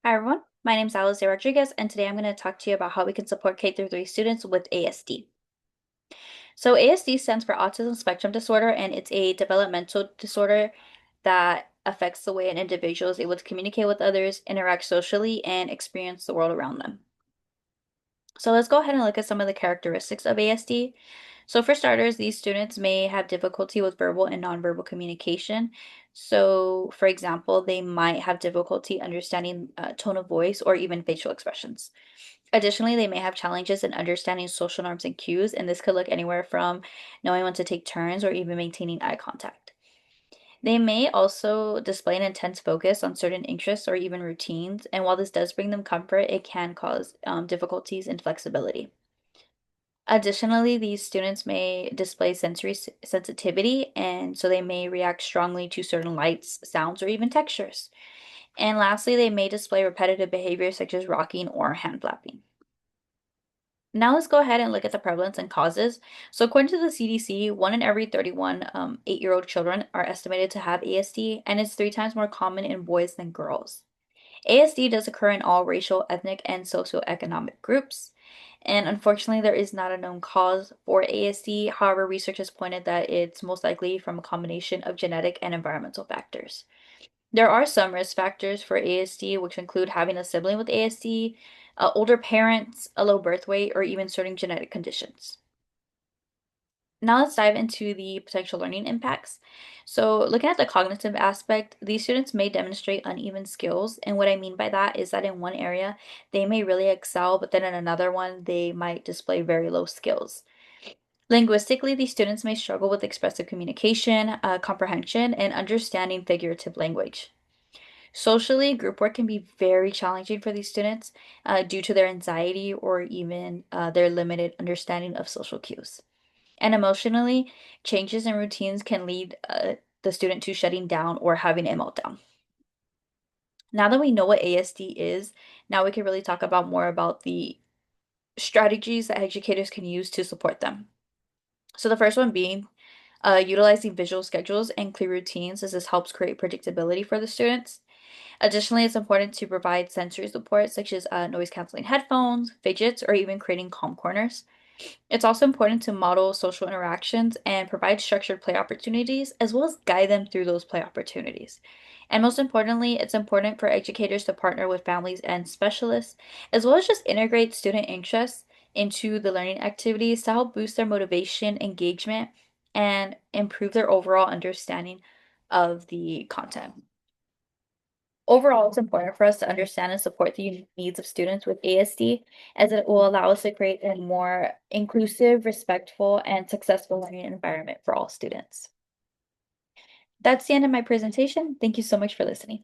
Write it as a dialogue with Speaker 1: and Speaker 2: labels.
Speaker 1: Hi everyone, my name is Alice Rodriguez, and today I'm going to talk to you about how we can support K through 3 students with ASD. So ASD stands for Autism Spectrum Disorder, and it's a developmental disorder that affects the way an individual is able to communicate with others, interact socially, and experience the world around them. So let's go ahead and look at some of the characteristics of ASD. So for starters, these students may have difficulty with verbal and nonverbal communication. So for example, they might have difficulty understanding tone of voice or even facial expressions. Additionally, they may have challenges in understanding social norms and cues, and this could look anywhere from knowing when to take turns or even maintaining eye contact. They may also display an intense focus on certain interests or even routines, and while this does bring them comfort, it can cause difficulties in flexibility. Additionally, these students may display sensory sensitivity, and so they may react strongly to certain lights, sounds, or even textures. And lastly, they may display repetitive behavior such as rocking or hand flapping. Now let's go ahead and look at the prevalence and causes. So according to the CDC, 1 in every 31 8-year-old children are estimated to have ASD, and it's 3 times more common in boys than girls. ASD does occur in all racial, ethnic, and socioeconomic groups. And unfortunately, there is not a known cause for ASD. However, research has pointed that it's most likely from a combination of genetic and environmental factors. There are some risk factors for ASD, which include having a sibling with ASD, older parents, a low birth weight, or even certain genetic conditions. Now let's dive into the potential learning impacts. So, looking at the cognitive aspect, these students may demonstrate uneven skills. And what I mean by that is that in one area, they may really excel, but then in another one, they might display very low skills. Linguistically, these students may struggle with expressive communication, comprehension, and understanding figurative language. Socially, group work can be very challenging for these students due to their anxiety or even their limited understanding of social cues. And emotionally, changes in routines can lead the student to shutting down or having a meltdown. Now that we know what ASD is, now we can really talk about more about the strategies that educators can use to support them. So the first one being utilizing visual schedules and clear routines, as this helps create predictability for the students. Additionally, it's important to provide sensory support such as noise canceling headphones, fidgets, or even creating calm corners. It's also important to model social interactions and provide structured play opportunities, as well as guide them through those play opportunities. And most importantly, it's important for educators to partner with families and specialists, as well as just integrate student interests into the learning activities to help boost their motivation, engagement, and improve their overall understanding of the content. Overall, it's important for us to understand and support the unique needs of students with ASD, as it will allow us to create a more inclusive, respectful, and successful learning environment for all students. That's the end of my presentation. Thank you so much for listening.